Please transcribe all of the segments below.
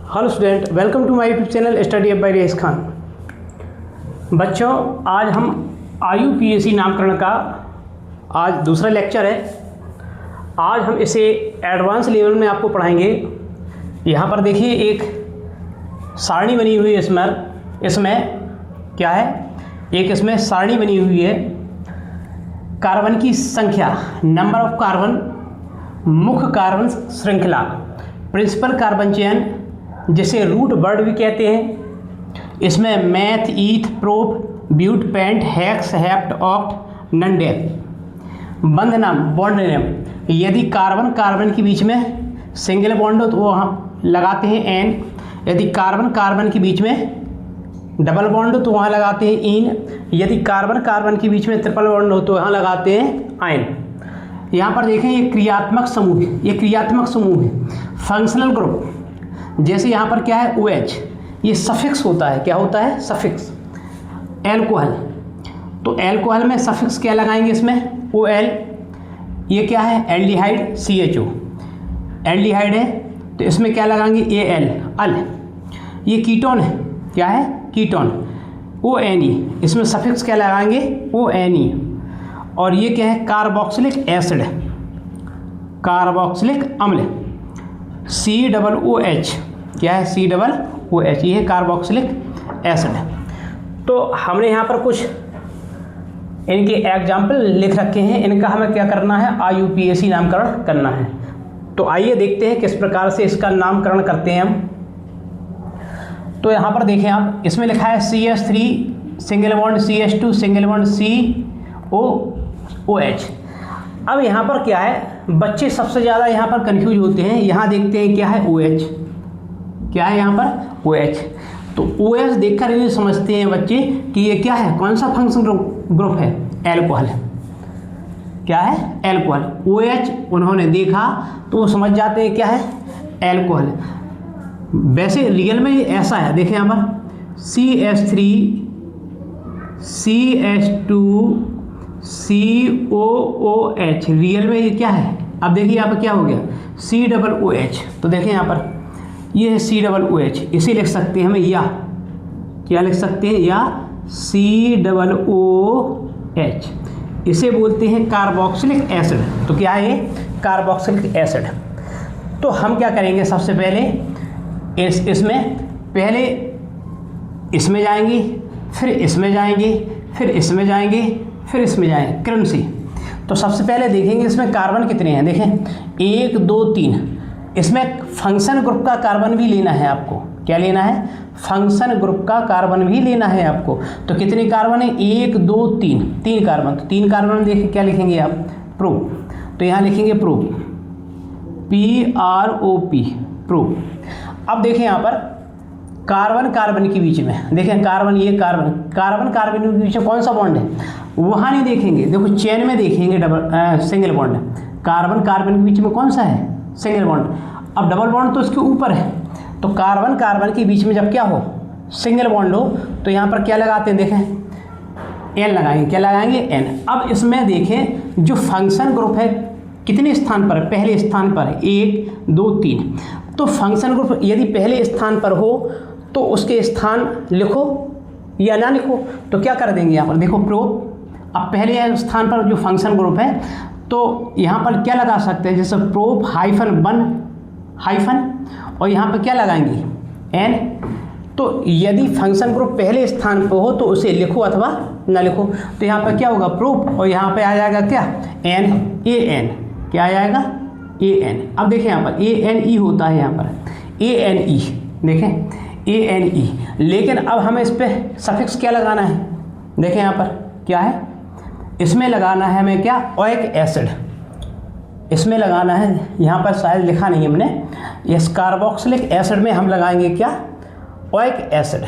Hello student, welcome to my YouTube channel study by रेस खान। बच्चों, आज हम IUPAC नामकरण का आज दूसरा लेक्चर है। आज हम इसे एडवांस लेवल में आपको पढ़ाएंगे। यहाँ पर देखिए एक सारणी बनी हुई है। इसमें क्या है, एक इसमें सारणी बनी हुई है। कार्बन की संख्या, नंबर ऑफ कार्बन, मुख्य कार्बन श्रृंखला, प्रिंसिपल कार्बन चेन जिसे रूट वर्ड भी कहते हैं। इसमें meth, eth, prop, but, pent, hex, hept, oct, नंडेल। बंध नाम, बॉन्ड नेम, यदि कार्बन कार्बन के बीच में सिंगल बॉन्ड हो तो वो हम लगाते हैं एन। यदि कार्बन कार्बन के बीच में डबल बॉन्ड हो तो वहाँ लगाते हैं इन। यदि कार्बन कार्बन के बीच में ट्रिपल बॉन्ड हो तो वहाँ लगाते हैं आयन। यहाँ पर देखें, ये क्रियात्मक समूह है, ये क्रियात्मक समूह है। फंक्शनल ग्रुप, जैसे यहाँ पर क्या है OH, ये सफिक्स होता है। क्या होता है? सफिक्स। एल्कोहल, तो एल्कोहल में सफिक्स क्या लगाएंगे? इसमें OL। ये क्या है? एल्डिहाइड, CHO, एल्डिहाइड है तो इसमें क्या लगाएंगे? AL, अल। ये कीटोन है, क्या है? कीटोन, ONE, इसमें सफिक्स क्या लगाएंगे? ONE। और ये क्या है? कार्बोक्सिलिक एसिड, कार्बोक्सिलिक अम्ल, COOH, क्या है? COOH, ये है कार्बोक्सिलिक एसिड। तो हमने यहाँ पर कुछ इनके एग्जाम्पल लिख रखे हैं। इनका हमें क्या करना है? IUPAC नामकरण करना है। तो आइए देखते हैं किस प्रकार से इसका नामकरण करते हैं हम। तो यहाँ पर देखें आप, इसमें लिखा है CH3 single bond, CH2 single bond, COOH। अब यहाँ पर क्या है, बच्चे सबसे ज़्यादा यहाँ पर कंफ्यूज होते हैं। यहाँ देखते हैं क्या है? OH, क्या है यहाँ पर? OH। तो OH देखकर ये समझते हैं बच्चे कि ये क्या है, कौन सा फंक्शन ग्रुप है? एल्कोहल। क्या है? एल्कोहल। OH उन्होंने देखा तो वो समझ जाते हैं क्या है? एल्कोहल। वैसे रियल में ऐसा है, देखें यहाँ पर CH3 CH2 COOH, रियल में ये क्या है? अब देखिए यहाँ पर क्या हो गया? COOH। तो देखें यहाँ पर ये है COOH, इसे लिख सकते हैं हम या, क्या लिख सकते हैं? या COOH। इसे बोलते हैं कार्बोक्सिलिक एसिड। तो क्या है ये? Carboxylic acid. तो हम क्या करेंगे? सबसे पहले इसमें पहले इसमें जाएंगे, फिर इसमें जाएंगे, फिर इसमें जाएंगे, फिर इसमें जाएंगे क्रम से। तो सबसे पहले देखेंगे इसमें कार्बन कितने हैं। देखें 1 2 3। इसमें फंक्शन ग्रुप का कार्बन भी लेना है आपको। क्या लेना है? फंक्शन ग्रुप का कार्बन भी लेना है आपको। तो कितने कार्बन है? 1 2 3, 3 कार्बन। तो 3 कार्बन देखें क्या लिखेंगे आप? प्रो। तो यहाँ लिखेंगे प्रो, PROP, प्रो। अब देखें यहाँ पर कार्बन कार्बन के बीच में, देखें कार्बन, ये कार्बन कार्बन कार्बन के बीच में कौन सा बॉन्ड है? वहाँ नहीं देखेंगे, देखो चेन में देखेंगे सिंगल बॉन्ड। कार्बन कार्बन के बीच में कौन सा है? Single bond. अब डबल बॉन्ड तो इसके ऊपर है। तो कार्बन कार्बन के बीच में जब क्या हो? सिंगल बॉन्ड हो, तो यहाँ पर क्या लगाते हैं? देखें N लगाएंगे। क्या लगाएंगे? N। अब इसमें देखें जो फंक्शन ग्रुप है कितने स्थान पर? पहले स्थान पर है, 1 2 3। तो फंक्शन ग्रुप यदि पहले स्थान पर हो तो उसके स्थान लिखो या ना लिखो। तो क्या कर देंगे यहाँ पर? देखो प्रो, अब पहले स्थान पर जो फंक्शन ग्रुप है तो यहाँ पर क्या लगा सकते हैं? जैसे प्रोप -1 और यहाँ पर क्या लगाएंगे? N। तो यदि फंक्शन ग्रुप पहले स्थान पर हो तो उसे लिखो अथवा ना लिखो। तो यहाँ पर क्या होगा? प्रोप, और यहाँ पे आ जाएगा क्या? N, AN। क्या आ जाएगा? AN। अब देखें यहाँ पर ANE होता है, यहाँ पर ANE, देखें ANE। लेकिन अब हमें इस पर सफिक्स क्या लगाना है? देखें यहाँ पर क्या है? इसमें लगाना है हमें क्या? Oic acid. इसमें लगाना है, यहाँ पर शायद लिखा नहीं हमने। इस कार्बोक्सिलिक एसिड में हम लगाएंगे क्या? Oic acid.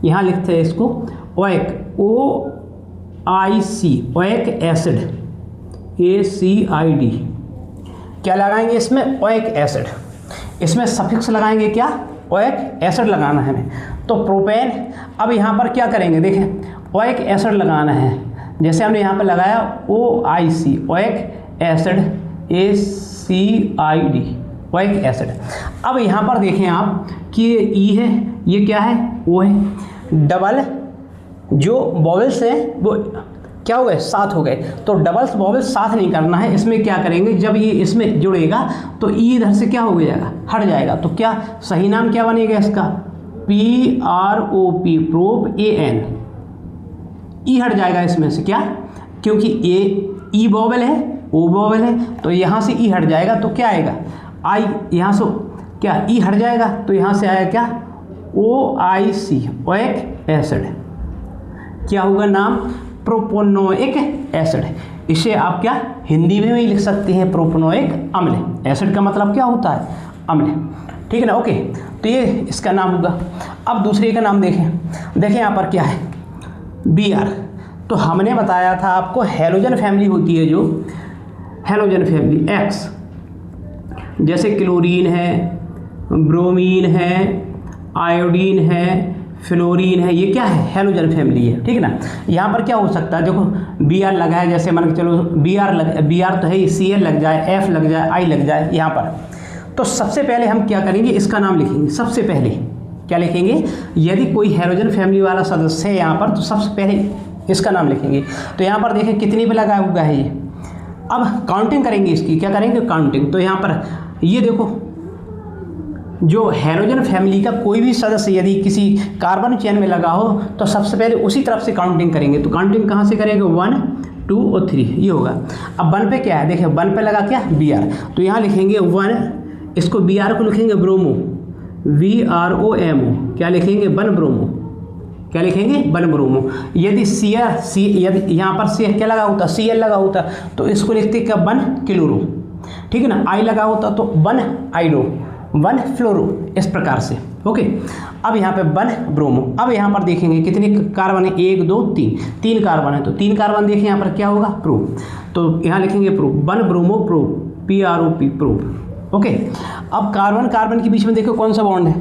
यहाँ लिखते हैं इसको oic, OIC, oic acid, ACID। क्या लगाएंगे इसमें? Oic acid. इसमें सफिक्स लगाएंगे क्या? ओइक एसिड लगाना है हमें। तो प्रोपेन। अब यहाँ पर क्या करेंगे? देखें ओइक एसिड लगाना है, जैसे हमने यहाँ पर लगाया OIC, oic acid, ACID। Oic acid. अब यहाँ पर देखें आप कि ये ई है, ये क्या है, ओ है। डबल जो वॉवेल्स हैं वो क्या हो गए, साथ हो गए। तो डबल्स वॉवेल्स साथ नहीं करना है, इसमें क्या करेंगे, जब ये इसमें जुड़ेगा तो ई इधर से क्या हो जाएगा, हट जाएगा। तो क्या सही नाम क्या बनेगा इसका, PROP, प्रोप, AN, ई हट जाएगा इसमें से, क्या, क्योंकि ए ई वॉवेल है, ओ वॉवेल है, तो यहाँ से ई हट जाएगा तो क्या आएगा, आई, यहाँ से क्या ई हट जाएगा तो यहाँ से आएगा क्या, OIC, ओइक एसिड। क्या होगा नाम, प्रोपोनोइक एसिड। इसे आप क्या हिंदी में भी लिख सकते हैं, प्रोपोनोइक अम्ल। एसिड का मतलब क्या होता है, अम्ल, ठीक है ना। ओके, तो ये इसका नाम होगा। अब दूसरे का नाम देखें यहाँ पर क्या है, Br। तो हमने बताया था आपको हेलोजन फैमिली होती है, जो हेलोजन फैमिली X, जैसे क्लोरीन है, ब्रोमीन है, आयोडीन है, फ्लोरीन है, ये क्या है, हेलोजन फैमिली है, ठीक है ना। यहाँ पर क्या हो सकता है, देखो Br लगा है, जैसे मान के चलो Br तो है, Cl लग जाए, F लग जाए, I लग जाए यहाँ पर। तो सबसे पहले हम क्या करेंगे, इसका नाम लिखेंगे। सबसे पहले क्या लिखेंगे, यदि कोई हेलोजन फैमिली वाला सदस्य है यहाँ पर तो सबसे पहले इसका नाम लिखेंगे। तो यहाँ पर देखें कितने पे लगा हुआ है ये। अब काउंटिंग करेंगे इसकी, क्या करेंगे, काउंटिंग। तो यहाँ पर ये देखो, जो हेलोजन फैमिली का कोई भी सदस्य यदि किसी कार्बन चेन में लगा हो तो सबसे पहले उसी तरफ से काउंटिंग करेंगे। तो काउंटिंग कहाँ से करेंगे, 1 2 और 3, ये होगा। अब 1 पे क्या है, देखिए 1 पे लगा क्या, Br, तो यहाँ लिखेंगे 1, इसको Br को लिखेंगे ब्रोमो, VROMO, क्या लिखेंगे, 1 ब्रोमो, क्या लिखेंगे, 1 ब्रोमो। यदि यदि यहाँ पर सी क्या लगा होता, Cl लगा होता तो इसको लिखते क्या, 1 क्लोरो, ठीक है ना। I लगा होता तो 1 आइडो, 1 फ्लोरो, इस प्रकार से। ओके, अब यहाँ पे 1 ब्रोमो। अब यहाँ पर देखेंगे कितने कार्बन है, 1 2 3 कार्बन है, तो 3 कार्बन देखें यहाँ पर क्या होगा, प्रो, तो यहाँ लिखेंगे pro, 1 bromo pro, PROP, pro. Okay, अब कार्बन कार्बन के बीच में देखो कौन सा बॉन्ड है,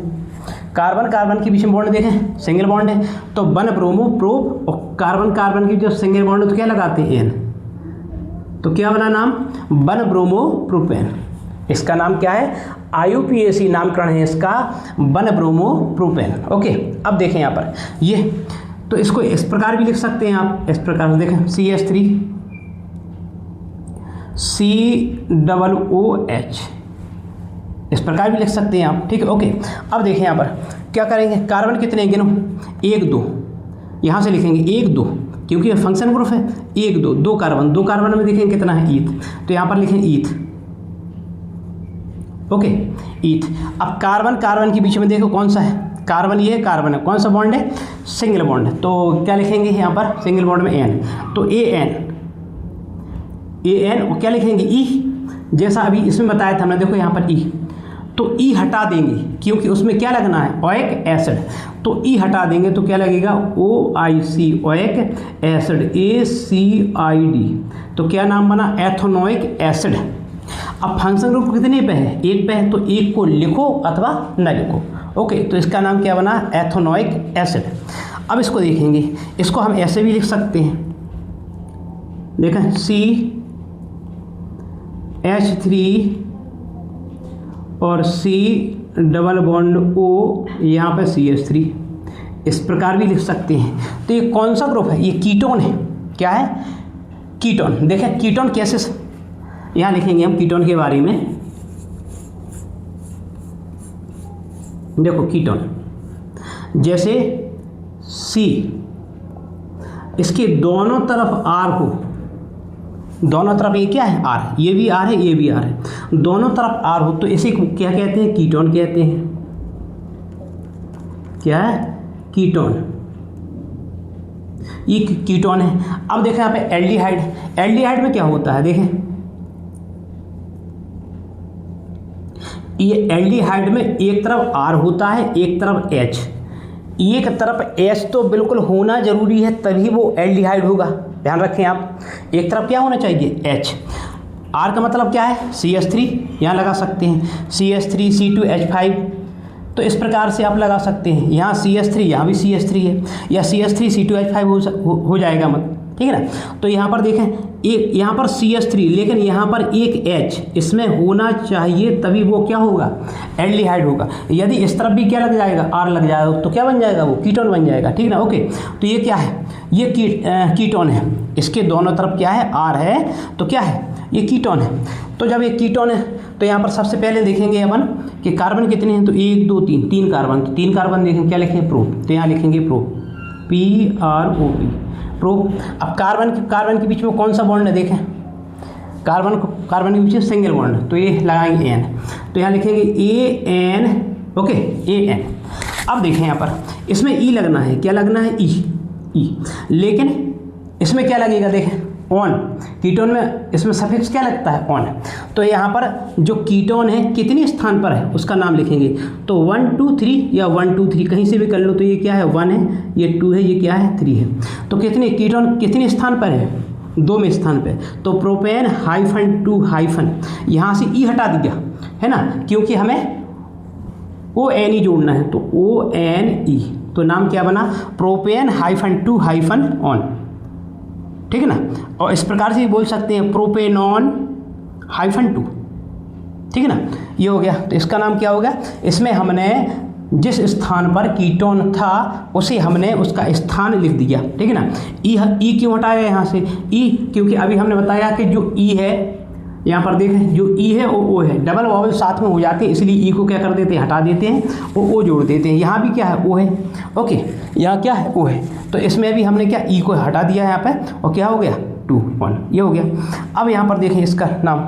कार्बन कार्बन के बीच में बॉन्ड देखें, सिंगल बॉन्ड है, तो 1 ब्रोमो प्रो, और कार्बन कार्बन की जो सिंगल बॉन्ड है तो क्या लगाते हैं, N, तो क्या बना नाम, 1 ब्रोमो प्रोपेन। इसका नाम क्या है, IUPAC नामकरण है इसका, 1 ब्रोमो प्रोपेन। ओके, अब देखें यहाँ पर ये, तो इसको इस प्रकार भी लिख सकते हैं आप, इस प्रकार से देखें, CH3 COOH, इस प्रकार भी लिख सकते हैं आप, ठीक है। ओके, अब देखें यहाँ पर क्या करेंगे, कार्बन कितने गिनो, 1 2, यहाँ से लिखेंगे 1 2, क्योंकि फंक्शन ग्रुप है, 1 2, 2 कार्बन, 2 कार्बन में देखेंगे कितना है, ईथ, तो यहाँ पर लिखें ईथ। ओके, ईथ। अब कार्बन कार्बन के बीच में देखो कौन सा है, कार्बन, ये कार्बन है, कौन सा बॉन्ड है, सिंगल बॉन्ड है, तो क्या लिखेंगे यहाँ पर, सिंगल बॉन्ड में N, तो AN, और क्या लिखेंगे, E, जैसा अभी इसमें बताया था हमने, देखो यहाँ पर E, तो E हटा देंगे क्योंकि उसमें क्या लगना है, ओइक एसिड, तो E हटा देंगे तो क्या लगेगा, OIC, ओइक एसिड, ACID, तो क्या नाम बना, एथेनोइक एसिड। अब फंक्शन ग्रुप कितने पे है, 1 पे है, तो 1 को लिखो अथवा न लिखो। ओके, तो इसका नाम क्या बना, एथेनोइक एसिड। अब इसको देखेंगे, इसको हम ऐसे भी लिख सकते हैं, देखें CH3 और C डबल बॉन्ड O, यहाँ पे CH3, इस प्रकार भी लिख सकते हैं। तो ये कौन सा ग्रुप है, ये कीटोन है, क्या है, कीटोन। देखें कीटोन कैसे, यहाँ लिखेंगे हम कीटोन के बारे में, देखो कीटोन, जैसे C, इसके दोनों तरफ R हो, दोनों तरफ ये क्या है, R, ये भी R है, ये भी R है, दोनों तरफ R हो, तो इसे क्या कहते हैं, कीटोन कहते हैं। क्या है, कीटोन, ये कीटोन है। अब देखें यहाँ पे एल्डिहाइड, एल्डिहाइड में क्या होता है, देखें ये एल्डिहाइड में एक तरफ R होता है, एक तरफ H, एक तरफ H तो बिल्कुल होना जरूरी है तभी वो एल्डिहाइड होगा, ध्यान रखें आप, एक तरफ क्या होना चाहिए, H। R का मतलब क्या है, CH3, यहाँ लगा सकते हैं, CH3 C2H5, तो इस प्रकार से आप लगा सकते हैं, यहाँ CH3, यहाँ भी CH3 है, या CH3 C2H5 हो जाएगा, मत ठीक है ना। तो यहाँ पर देखें एक यहाँ पर CH3, लेकिन यहाँ पर एक H इसमें होना चाहिए, तभी वो क्या होगा, एल्डिहाइड होगा। यदि इस तरफ भी क्या लग जाएगा, R लग जाएगा, तो क्या बन जाएगा, वो कीटोन बन जाएगा। ठीक ना, ओके। तो ये क्या है, ये कीटोन है, इसके दोनों तरफ क्या है, R है, तो क्या है, ये कीटोन है। तो जब ये कीटोन है तो यहाँ पर सबसे पहले देखेंगे अपन कि कार्बन कितने हैं, तो 1 2 3, 3 कार्बन, तो 3 कार्बन देखेंगे, क्या लिखेंगे, प्रो, तो यहाँ लिखेंगे प्रो, PROP, प्रो। अब कार्बन के बीच में कौन सा बॉन्ड है, देखें कार्बन के बीच में सिंगल बॉन्ड, तो ये लगाएंगे N, तो यहाँ लिखेंगे AN, ओके, AN। अब देखें यहाँ पर इसमें E लगना है, क्या लगना है, E, लेकिन इसमें क्या लगेगा, देखें ऑन, कीटोन में इसमें सफिक्स क्या लगता है, ऑन। तो यहाँ पर जो कीटोन है कितने स्थान पर है उसका नाम लिखेंगे, तो 1 2 3 या 1 2 3 कहीं से भी कर लो, तो ये क्या है, 1 है, ये 2 है, ये क्या है, 3 है। तो कितने कीटोन कितने स्थान पर है, 2वें स्थान पर। तो प्रोपेन -2 हाइफन, यहाँ से E हटा दिया है ना, क्योंकि हमें ONE जोड़ना है, तो ONE, तो नाम क्या बना, प्रोपेन -2 हाइफन ऑन, ठीक है ना। और इस प्रकार से बोल सकते हैं प्रोपेनॉन -2, ठीक है ना, ये हो गया। तो इसका नाम क्या हो गया, इसमें हमने जिस स्थान पर कीटोन था उसे हमने उसका स्थान लिख दिया, ठीक है ना। ई क्यों हटाया यहाँ से, ई क्योंकि अभी हमने बताया कि जो ई है यहाँ पर देखें, जो ई है वो ओ है, डबल वावल साथ में हो जाते हैं, इसलिए ई को क्या कर देते हैं, हटा देते हैं, ओ जोड़ देते हैं। यहाँ भी क्या है, ओ है, ओके, यहाँ क्या है, ओ है, तो इसमें भी हमने क्या, ई को हटा दिया यहाँ पे, और क्या हो गया, 2 1, ये हो गया। अब यहाँ पर देखें इसका नाम,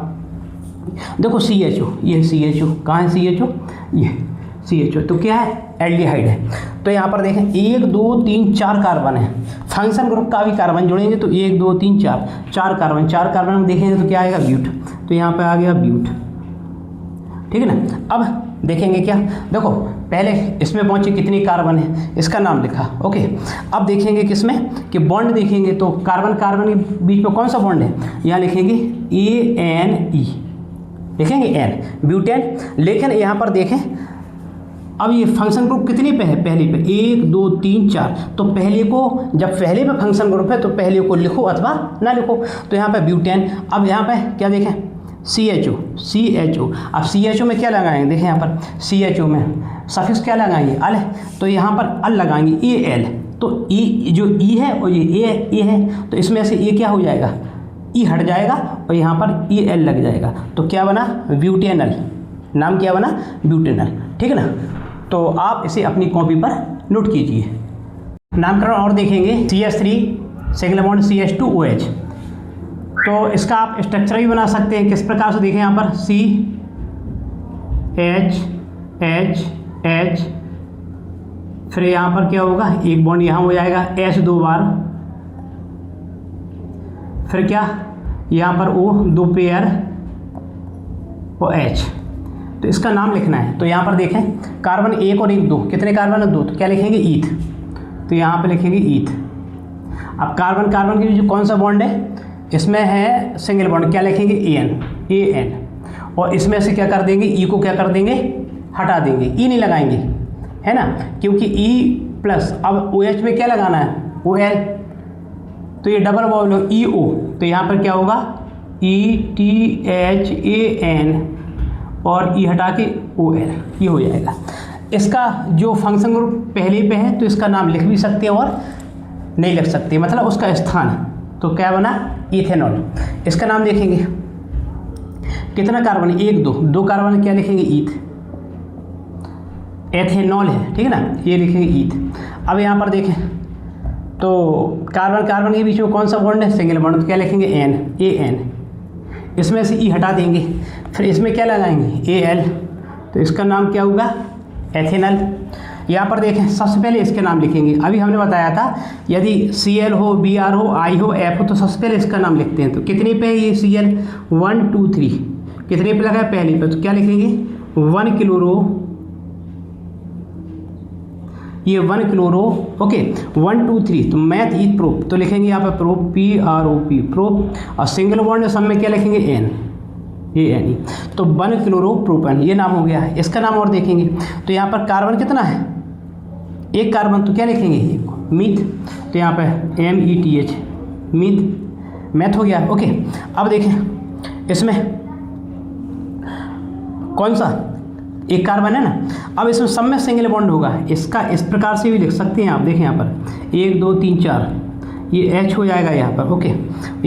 देखो CHO, ये CHO कहाँ है, CHO, ये CHO, तो क्या है, एल्डिहाइड है। तो यहाँ पर देखें 1 2 3 4 कार्बन है, फंक्शन ग्रुप का भी कार्बन जोड़ेंगे तो 1 2 3 4 कार्बन, 4 कार्बन में देखेंगे तो क्या आएगा, ब्यूट, तो यहाँ पे आ गया ब्यूट, ठीक है ना। अब देखेंगे क्या, देखो पहले इसमें पहुंचे कितने कार्बन है, इसका नाम लिखा, ओके। अब देखेंगे किसमें कि बॉन्ड देखेंगे, तो कार्बन के बीच में कौन सा बॉन्ड है, यहाँ लिखेंगे ANE, लिखेंगे N, ब्यूटेन। लेकिन यहाँ पर देखें अब ये फंक्शन ग्रुप कितने पे है, पहले पे 1 2 3 4, तो पहले को, जब पहले पे फंक्शन ग्रुप है तो पहले को लिखो अथवा ना लिखो, तो यहाँ पे ब्यूटेन। अब यहाँ पे क्या देखें, CHO, अब CHO में क्या लगाएंगे, देखें यहाँ पर CHO में सफिक्स क्या लगाएंगे, अल, तो यहाँ पर अल लगाएंगे AL, तो E जो E है और ये A है, तो इसमें से ये क्या हो जाएगा, E हट जाएगा और यहाँ पर EL लग जाएगा, तो क्या बना, ब्यूटेनल, नाम क्या बना, ब्यूटेनल, ठीक है ना। तो आप इसे अपनी कॉपी पर नोट कीजिए। नामकरण और देखेंगे, CH3 सिंगल बॉन्ड CH2OH, तो इसका आप स्ट्रक्चर भी बना सकते हैं, किस प्रकार से देखें, यहाँ पर CH, फिर यहाँ पर क्या होगा, एक बॉन्ड यहाँ हो जाएगा, H 2 बार, फिर क्या, यहाँ पर O 2 पेयर और H, तो इसका नाम लिखना है। तो यहाँ पर देखें कार्बन 1 और 1 2, कितने कार्बन है, 2, तो क्या लिखेंगे, ईथ, तो यहाँ पे लिखेंगे ईथ। अब कार्बन के बीच कौन सा बॉन्ड है, इसमें है सिंगल बॉन्ड, क्या लिखेंगे, AN, और इसमें से क्या कर देंगे, ई को क्या कर देंगे, हटा देंगे, ई नहीं लगाएंगे, है ना, क्योंकि ई प्लस, अब OH में क्या लगाना है, OL, तो ये डबल बॉन्ड हो, EO, तो यहाँ पर क्या होगा, ETHAN, और ई हटा के OL, ये हो जाएगा। इसका जो फंक्शन ग्रुप पहले पे है तो इसका नाम लिख भी सकते हैं और नहीं लिख सकते, मतलब उसका स्थान, तो क्या बना, इथेनॉल। इसका नाम देखेंगे कितना कार्बन, 1 2 कार्बन, क्या लिखेंगे, ईथ, एथेनॉल है, ठीक है ना, ये लिखेंगे ईथ। अब यहाँ पर देखें तो कार्बन के बीच में कौन सा बॉन्ड है, सिंगल बॉन्ड, तो क्या लिखेंगे, AN, इसमें से ई हटा देंगे, फिर इसमें क्या लगाएंगे, AL, तो इसका नाम क्या होगा, एथेनल। यहाँ पर देखें सबसे पहले इसके नाम लिखेंगे, अभी हमने बताया था यदि Cl हो, Br हो, I हो, F हो, तो सबसे पहले इसका नाम लिखते हैं। तो कितने पे है ये Cl, 1 2 3, कितने पे लगा है, पहले पे, तो क्या लिखेंगे, 1 क्लोरो, ये 1 क्लोरो, ओके, 1 2 3, तो मैथ ईथ प्रोप, तो लिखेंगे यहाँ पर प्रोप, PROP, प्रोप, और सिंगल बॉन्ड सब में क्या लिखेंगे, N, ANE, तो 1 क्लोरो प्रोपेन, ये नाम हो गया है। इसका नाम और देखेंगे तो यहाँ पर कार्बन कितना है, 1 कार्बन, तो क्या लिखेंगे, मीथ, तो यहाँ पर METH, मैथ हो गया। ओके, अब देखें इसमें कौन सा, एक कार्बन है ना, अब इसमें सब में सिंगल बॉन्ड होगा। इसका इस प्रकार से भी लिख सकते हैं आप, देखें यहाँ पर 1 2 3 4, ये H हो जाएगा यहाँ पर। ओके,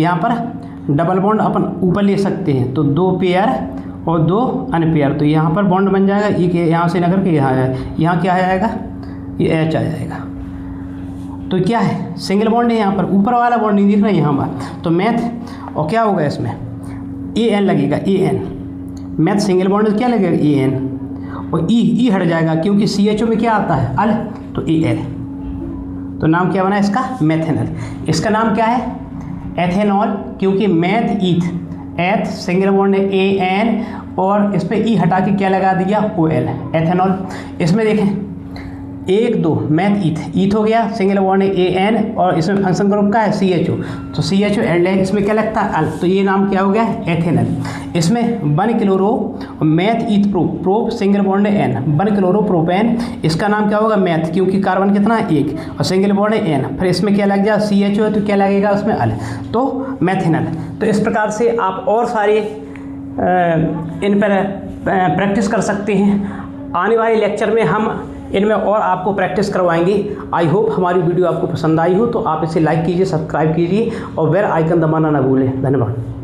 यहाँ पर डबल बॉन्ड अपन ऊपर ले सकते हैं, तो 2 पेयर और 2 अनपेयर, तो यहाँ पर बॉन्ड बन जाएगा। ये यहाँ से लेकर के यहाँ क्या आ जाएगा, ये H आ जाएगा। तो क्या है, सिंगल बॉन्ड है यहाँ पर, ऊपर वाला बॉन्ड नहीं दिख रहा है यहाँ पर। तो मैथ और क्या होगा इसमें AN लगेगा, AN मैथ सिंगल बॉन्ड क्या लगेगा AN, और ई हट जाएगा क्योंकि CHO में क्या आता है अल, तो AL। तो नाम क्या बना इसका, मैथेनॉल। इसका नाम क्या है, एथेनॉल, क्योंकि मैथ ईथ, एथ सिंगल बॉन्ड है AN और इस पर ई हटा के क्या लगा दिया OL, एथेनॉल। इसमें देखें 1 2 मैथ ईथ हो गया, सिंगल बॉन्ड है AN और इसमें फंक्शन ग्रुप का है CHO, तो CHO एल्ड है, इसमें क्या लगता है अल, तो ये नाम क्या हो गया एथेनॉल। इसमें 1 chloro meth eth prop single bond है N, 1 क्लोरो प्रोपेन, इसका नाम क्या होगा मैथ, क्योंकि कार्बन कितना है 1 और सिंगल बॉन्ड है N, फिर इसमें क्या लग जाए CHO है, तो क्या लगेगा उसमें अल, तो मैथेनॉल। तो इस प्रकार से आप और सारे इन पर प्रैक्टिस कर सकते हैं। आने वाले लेक्चर में हम इनमें और आपको प्रैक्टिस करवाएंगे। आई होप हमारी वीडियो आपको पसंद आई हो, तो आप इसे लाइक कीजिए, सब्सक्राइब कीजिए और बेल आइकन दबाना ना भूलें। धन्यवाद।